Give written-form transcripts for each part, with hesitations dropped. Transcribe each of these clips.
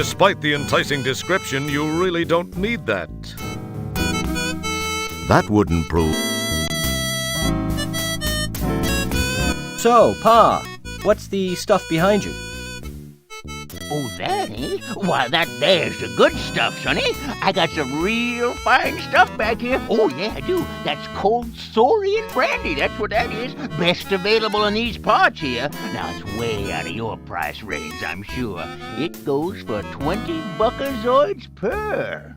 Despite the enticing description, you really don't need that. That wouldn't prove. So, Pa, what's the stuff behind you? Oh, that, eh? Why, that there's the good stuff, sonny. I got some real fine stuff back here. Oh, yeah, I do. That's cold Saurian brandy. That's what that is. Best available in these parts here. Now, it's way out of your price range, I'm sure. It goes for 20 buckazoids per.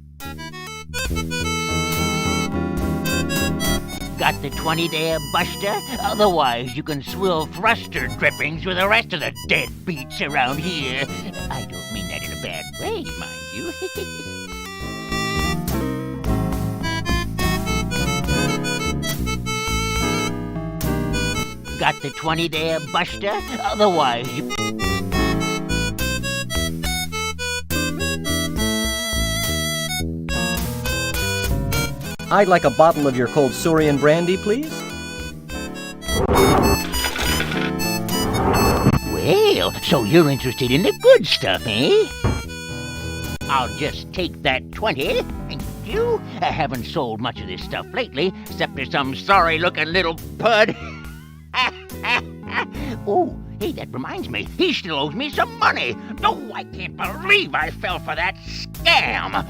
Got the 20 there, Buster? Otherwise, you can swill thruster drippings with the rest of the deadbeats around here. I don't mean that in a bad way, mind you. Got the 20 there, Buster? Otherwise, you... I'd like a bottle of your cold Saurian brandy, please. Well, so you're interested in the good stuff, eh? I'll just take that 20. Thank you. I haven't sold much of this stuff lately, except for some sorry-looking little pud. Oh, hey, that reminds me. He still owes me some money. Oh, I can't believe I fell for that scam.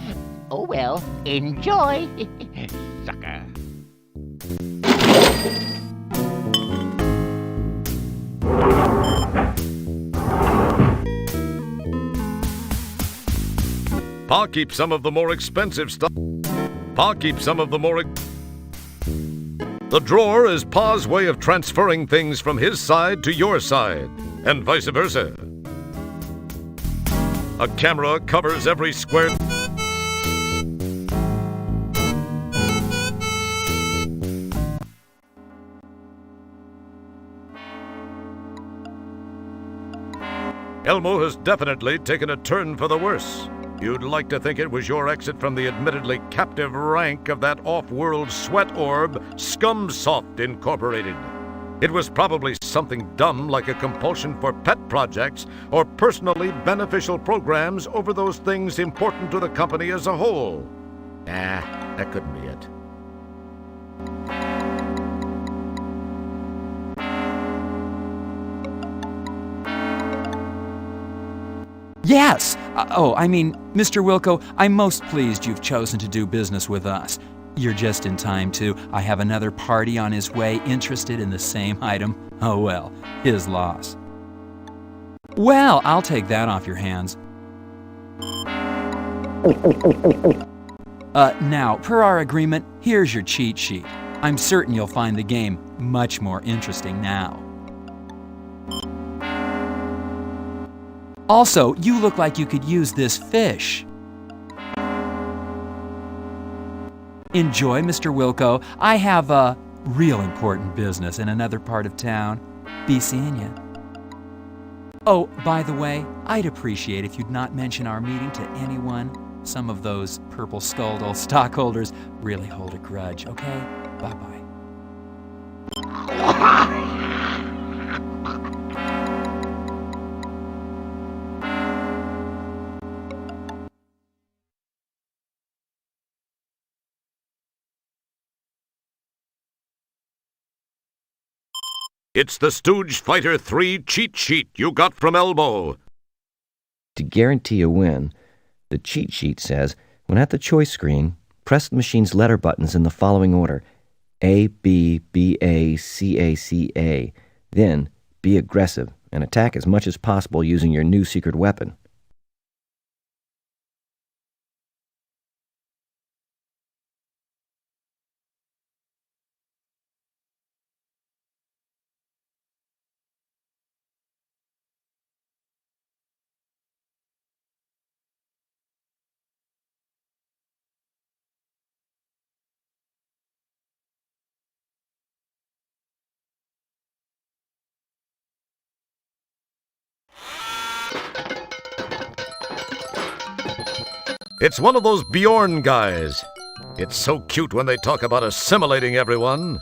Oh, well, enjoy. Sucker. Pa keeps some of the more expensive stuff. Pa keeps some of the more... The drawer is Pa's way of transferring things from his side to your side, and vice versa. A camera covers every square... Elmo has definitely taken a turn for the worse. You'd like to think it was your exit from the admittedly captive rank of that off-world sweat orb, Scumsoft Incorporated. It was probably something dumb like a compulsion for pet projects or personally beneficial programs over those things important to the company as a whole. That couldn't be it. Yes! Mr. Wilco, I'm most pleased you've chosen to do business with us. You're just in time, too. I have another party on his way interested in the same item. Oh, well, his loss. Well, I'll take that off your hands. Now, per our agreement, here's your cheat sheet. I'm certain you'll find the game much more interesting now. Also, you look like you could use this fish. Enjoy, Mr. Wilco. I have a real important business in another part of town. Be seeing ya. Oh, by the way, I'd appreciate if you'd not mention our meeting to anyone. Some of those purple-skulled stockholders really hold a grudge, okay? Bye-bye. It's the Stooge Fighter 3 cheat sheet you got from Elmo. To guarantee a win, the cheat sheet says, when at the choice screen, press the machine's letter buttons in the following order: A, B, B, A, C, A, C, A. Then, be aggressive and attack as much as possible using your new secret weapon. It's one of those Bjorn guys. It's so cute when they talk about assimilating everyone.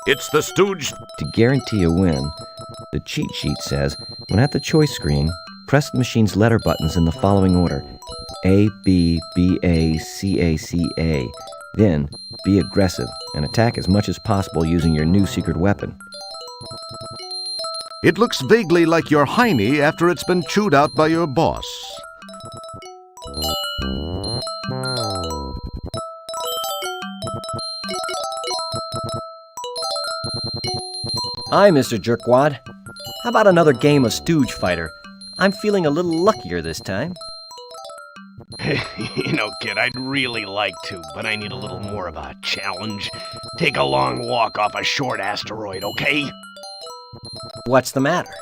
It's the stooge. To guarantee a win, the cheat sheet says, when at the choice screen, press the machine's letter buttons in the following order: A, B, B, A, C, A, C, A. Then, be aggressive and attack as much as possible using your new secret weapon. It looks vaguely like your hiney after it's been chewed out by your boss. Hi, Mr. Jerkwad. How about another game of Stooge Fighter? I'm feeling a little luckier this time. You know, kid, I'd really like to, but I need a little more of a challenge. Take a long walk off a short asteroid, okay? What's the matter?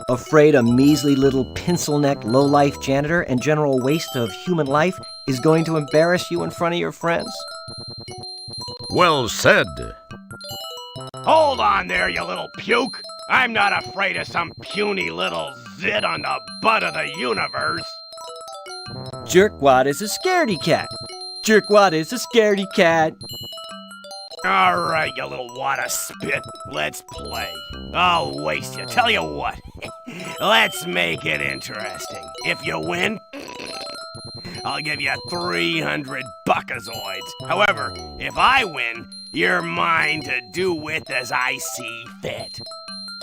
Afraid a measly little pencil-necked low-life janitor and general waste of human life is going to embarrass you in front of your friends? Well said. Hold on there, you little puke! I'm not afraid of some puny little zit on the butt of the universe! Jerkwad is a scaredy cat. Jerkwad is a scaredy cat. Alright, you little wad of spit, let's play. I'll waste you. Tell you what, let's make it interesting. If you win, I'll give you 300 buckazoids. However, if I win, you're mine to do with as I see fit.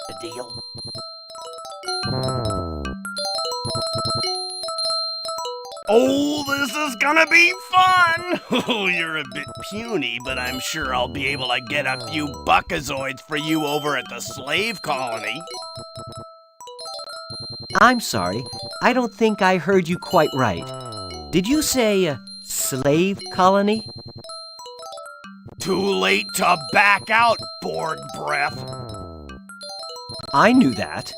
A deal? Oh, this is gonna be fun! Oh, you're a bit puny, but I'm sure I'll be able to get a few buckazoids for you over at the slave colony. I'm sorry, I don't think I heard you quite right. Did you say slave colony? Too late to back out, Borg breath. I knew that.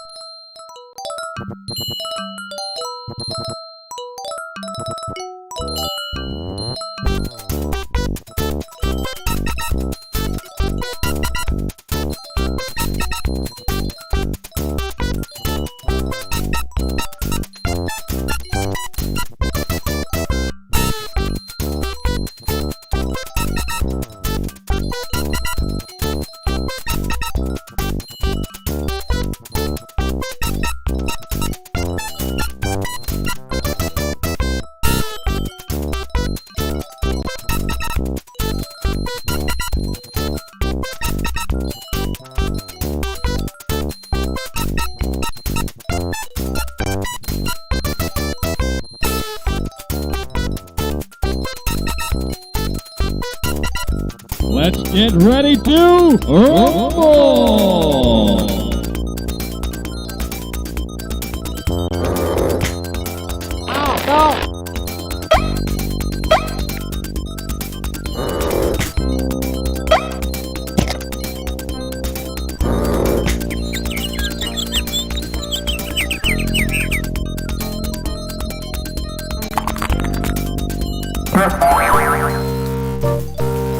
Let's get ready to rumble!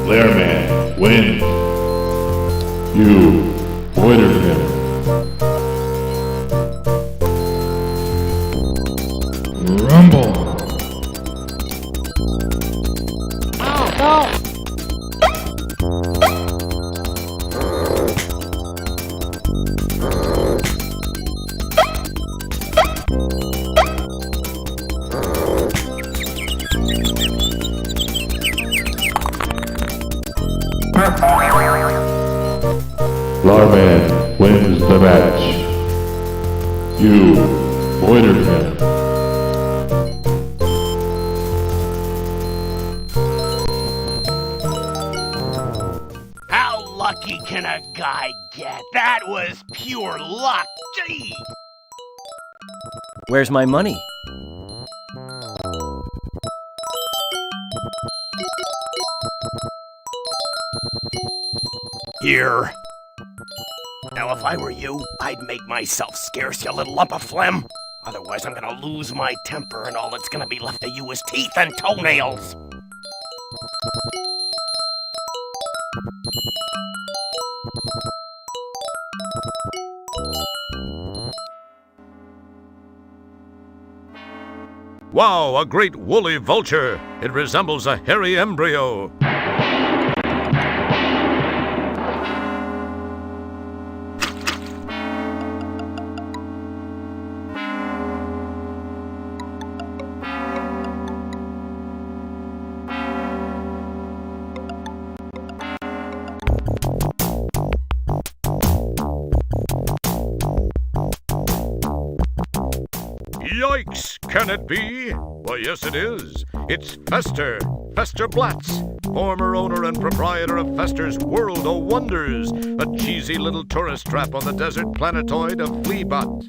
Learman wins. You ordered him. Rumble. Larman wins the match. You ordered him. How lucky can a guy get? That was pure luck. Gee! Where's my money? Here. Now, if I were you, I'd make myself scarce, you little lump of phlegm. Otherwise, I'm gonna lose my temper, and all that's gonna be left of you is teeth and toenails. Wow, a great woolly vulture. It resembles a hairy embryo. Yikes! Can it be? Why, yes, it is. It's Fester Blatz, former owner and proprietor of Fester's World of Wonders, a cheesy little tourist trap on the desert planetoid of Fleabot.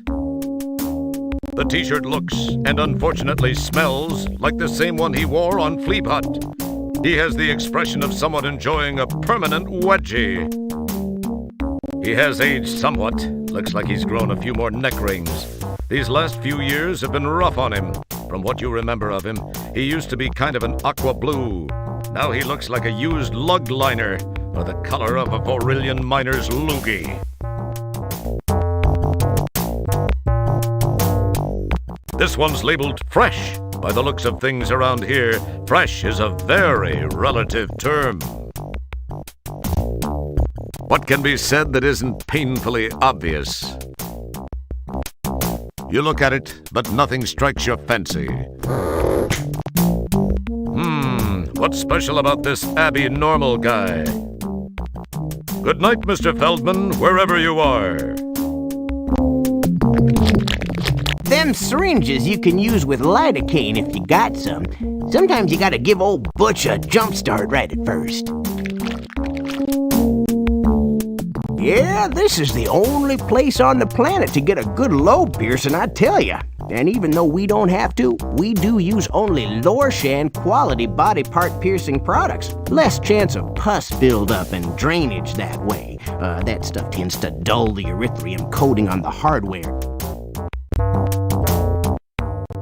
The t-shirt looks, and unfortunately smells, like the same one he wore on Fleabot. He has the expression of someone enjoying a permanent wedgie. He has aged somewhat. Looks like he's grown a few more neck rings. These last few years have been rough on him. From what you remember of him, he used to be kind of an aqua blue. Now he looks like a used lug liner, or the color of a Varillian miner's loogie. This one's labeled fresh. By the looks of things around here, fresh is a very relative term. What can be said that isn't painfully obvious? You look at it, but nothing strikes your fancy. What's special about this Abby Normal guy? Good night, Mr. Feldman, wherever you are. Them syringes you can use with lidocaine if you got some. Sometimes you gotta give old Butch a jump start right at first. Yeah, this is the only place on the planet to get a good lobe piercing, I tell ya. And even though we don't have to, we do use only Lorshan quality body part piercing products. Less chance of pus buildup and drainage that way. That stuff tends to dull the erythrium coating on the hardware.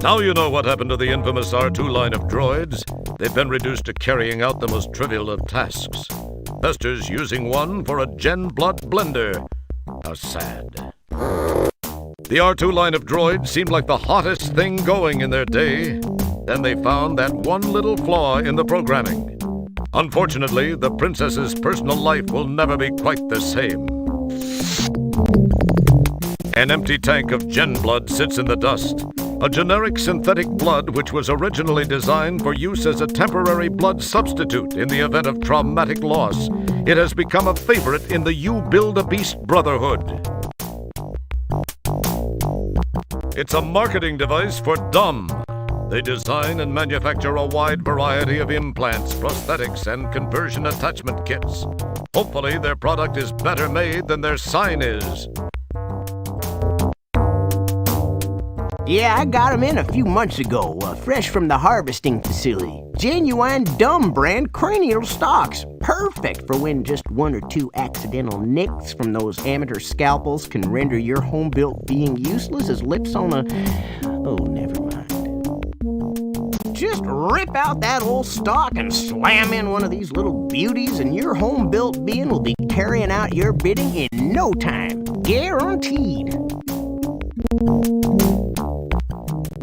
Now you know what happened to the infamous R2 line of droids. They've been reduced to carrying out the most trivial of tasks. Fester's using one for a Gen Blood blender. How sad. The R2 line of droids seemed like the hottest thing going in their day. Then they found that one little flaw in the programming. Unfortunately, the princess's personal life will never be quite the same. An empty tank of Gen Blood sits in the dust. A generic synthetic blood which was originally designed for use as a temporary blood substitute in the event of traumatic loss. It has become a favorite in the You Build a Beast Brotherhood. It's a marketing device for dumb. They design and manufacture a wide variety of implants, prosthetics, and conversion attachment kits. Hopefully their product is better made than their sign is. Yeah, I got them in a few months ago, fresh from the harvesting facility. Genuine dumb brand cranial stocks. Perfect for when just one or two accidental nicks from those amateur scalpels can render your home-built being useless as lips on a... Oh, never mind. Just rip out that old stock and slam in one of these little beauties and your home-built being will be carrying out your bidding in no time. Guaranteed.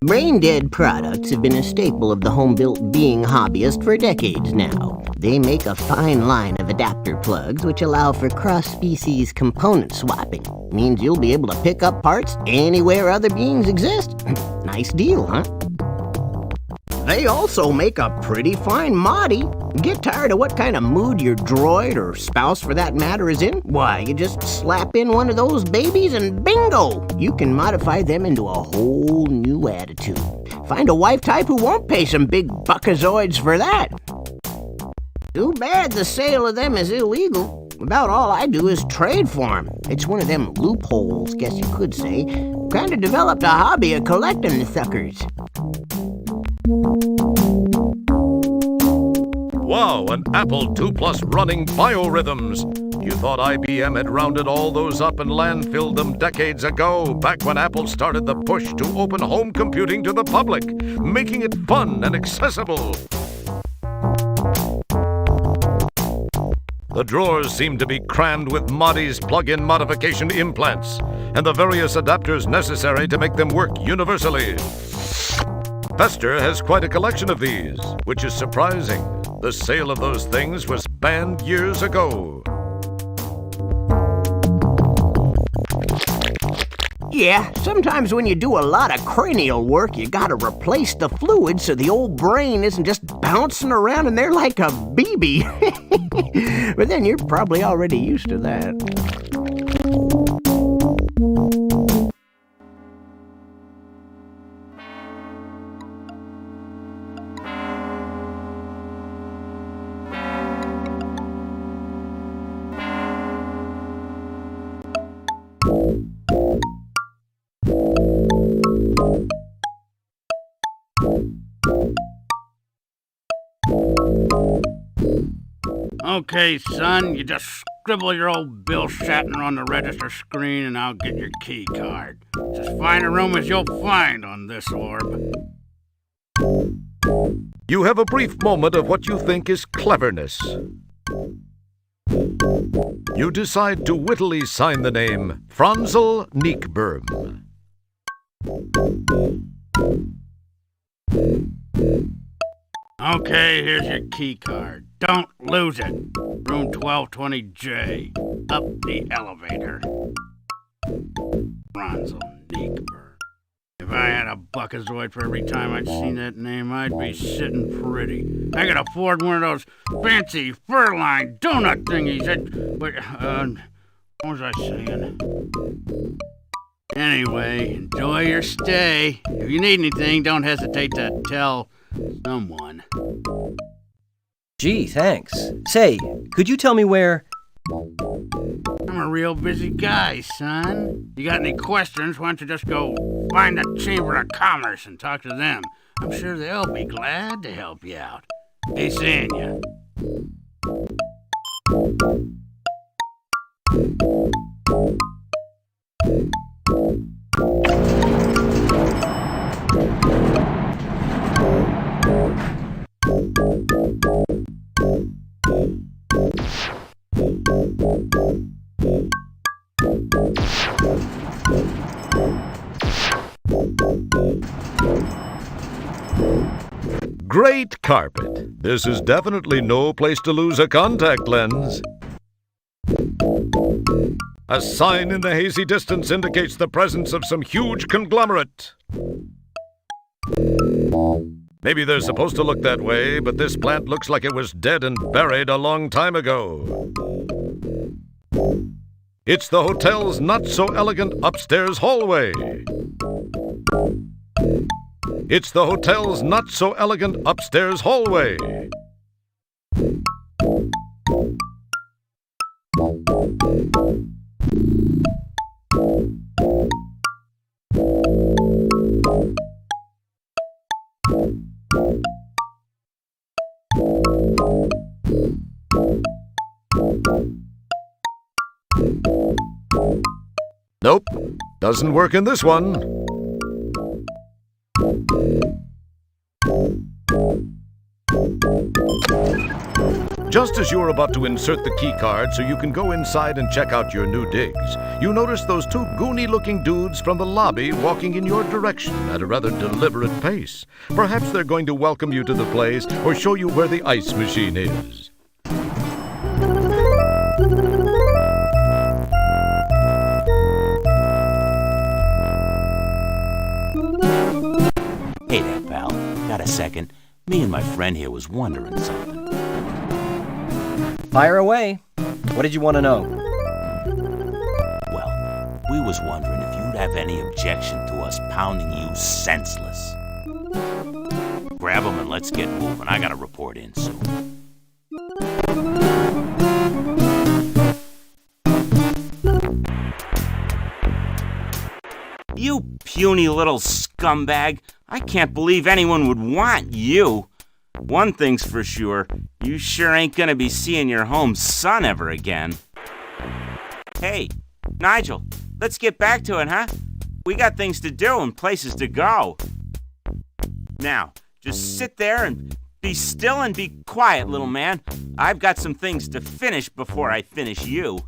Brain-dead products have been a staple of the home-built being hobbyist for decades now. They make a fine line of adapter plugs which allow for cross-species component swapping. Means you'll be able to pick up parts anywhere other beings exist. Nice deal, huh? They also make a pretty fine moddy. Get tired of what kind of mood your droid, or spouse for that matter, is in? Why, you just slap in one of those babies and bingo! You can modify them into a whole new attitude. Find a wife type who won't pay some big buckazoids for that. Too bad the sale of them is illegal. About all I do is trade for them. It's one of them loopholes, guess you could say. Kinda developed a hobby of collecting the suckers. Wow, an Apple II Plus running biorhythms. You thought IBM had rounded all those up and landfilled them decades ago, back when Apple started the push to open home computing to the public, making it fun and accessible. The drawers seem to be crammed with Moddy's plug-in modification implants and the various adapters necessary to make them work universally. Fester has quite a collection of these, which is surprising. The sale of those things was banned years ago. Yeah, sometimes when you do a lot of cranial work, you gotta replace the fluid so the old brain isn't just bouncing around in there like a BB. But then you're probably already used to that. Okay, son, you just scribble your old Bill Shatner on the register screen and I'll get your key card. It's as fine a room as you'll find on this orb. You have a brief moment of what you think is cleverness. You decide to wittily sign the name Franzel Neekberm. Okay, here's your key card. Don't lose it. Room 1220J. Up the elevator. Franzel Neekberm. If I had a buckazoid for every time I'd seen that name, I'd be sitting pretty. I could afford one of those fancy fur-lined donut thingies what was I saying? Anyway, enjoy your stay. If you need anything, don't hesitate to tell someone. Gee, thanks. Say, could you tell me where... I'm a real busy guy, son. You got any questions, why don't you just go find the Chamber of Commerce and talk to them. I'm sure they'll be glad to help you out. Be seeing ya. Great carpet. This is definitely no place to lose a contact lens. A sign in the hazy distance indicates the presence of some huge conglomerate. Maybe they're supposed to look that way, but this plant looks like it was dead and buried a long time ago. It's the hotel's not-so-elegant upstairs hallway. It's the hotel's not-so-elegant upstairs hallway. Nope, doesn't work in this one. Just as you're about to insert the key card so you can go inside and check out your new digs, you notice those two goony-looking dudes from the lobby walking in your direction at a rather deliberate pace. Perhaps they're going to welcome you to the place or show you where the ice machine is. Hey there, pal. Got a second? Me and my friend here was wondering something. Fire away. What did you want to know? Well, we was wondering if you'd have any objection to us pounding you senseless. Grab 'em and let's get moving. I gotta report in soon. You puny little scumbag. I can't believe anyone would want you. One thing's for sure, you sure ain't gonna be seeing your home son ever again. Hey, Nigel, let's get back to it, huh? We got things to do and places to go. Now, just sit there and Be still and be quiet, little man. I've got some things to finish before I finish you.